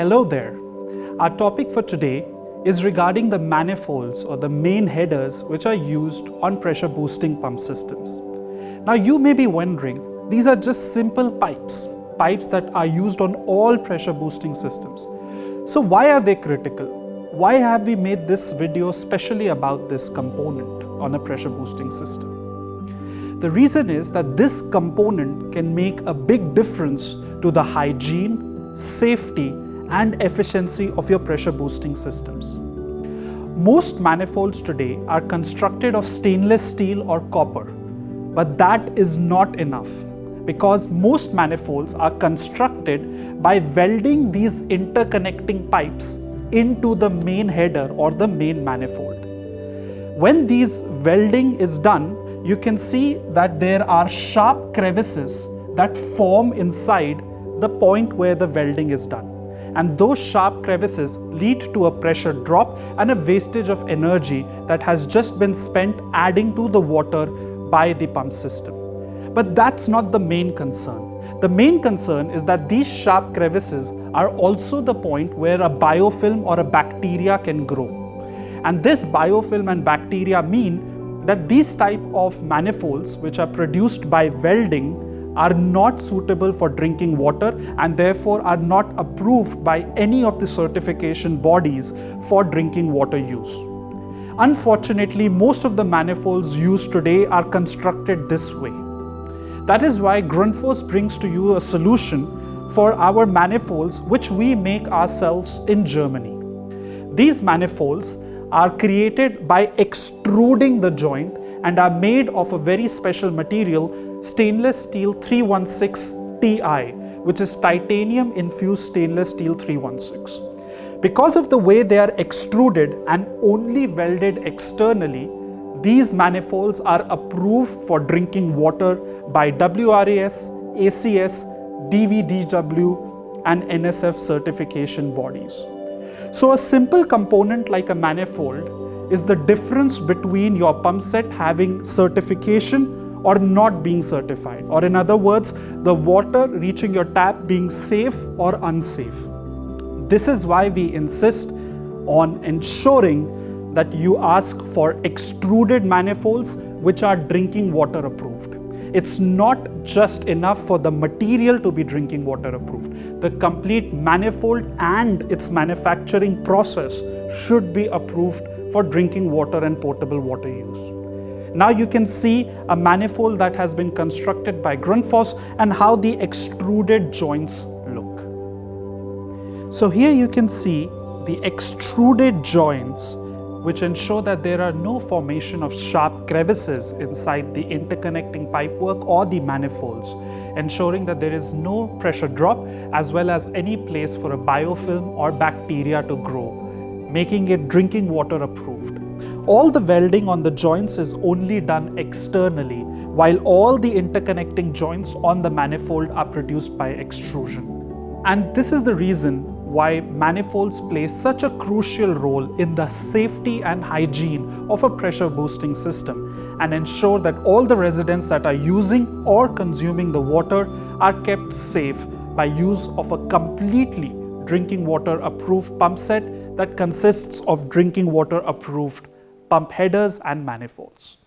Hello there. Our topic for today is regarding the manifolds or the main headers which are used on pressure boosting pump systems. Now you may be wondering, these are just simple pipes that are used on all pressure boosting systems. So why are they critical? Why have we made this video specially about this component on a pressure boosting system? The reason is that this component can make a big difference to the hygiene, safety, and efficiency of your pressure boosting systems. Most manifolds today are constructed of stainless steel or copper, but that is not enough because most manifolds are constructed by welding these interconnecting pipes into the main header or the main manifold. When these welding is done, you can see that there are sharp crevices that form inside the point where the welding is done. And those sharp crevices lead to a pressure drop and a wastage of energy that has just been spent adding to the water by the pump system. But that's not the main concern. The main concern is that these sharp crevices are also the point where a biofilm or a bacteria can grow. And this biofilm and bacteria mean that these type of manifolds which are produced by welding are not suitable for drinking water and therefore are not approved by any of the certification bodies for drinking water use. Unfortunately, most of the manifolds used today are constructed this way. That is why Grundfos brings to you a solution for our manifolds which we make ourselves in Germany. These manifolds are created by extruding the joint and are made of a very special material, stainless steel 316 Ti, which is titanium infused stainless steel 316. Because of the way they are extruded and only welded externally, these manifolds are approved for drinking water by WRAS, ACS, DVDW and NSF certification bodies. So a simple component like a manifold is the difference between your pump set having certification or not being certified, or in other words, the water reaching your tap being safe or unsafe. This is why we insist on ensuring that you ask for extruded manifolds which are drinking water approved. It's not just enough for the material to be drinking water approved. The complete manifold and its manufacturing process should be approved for drinking water and potable water use. Now you can see a manifold that has been constructed by Grundfos and how the extruded joints look. So here you can see the extruded joints which ensure that there are no formation of sharp crevices inside the interconnecting pipework or the manifolds, ensuring that there is no pressure drop as well as any place for a biofilm or bacteria to grow, making it drinking water approved. All the welding on the joints is only done externally, while all the interconnecting joints on the manifold are produced by extrusion. And this is the reason why manifolds play such a crucial role in the safety and hygiene of a pressure boosting system and ensure that all the residents that are using or consuming the water are kept safe by use of a completely drinking water approved pump set that consists of drinking water approved pump headers and manifolds.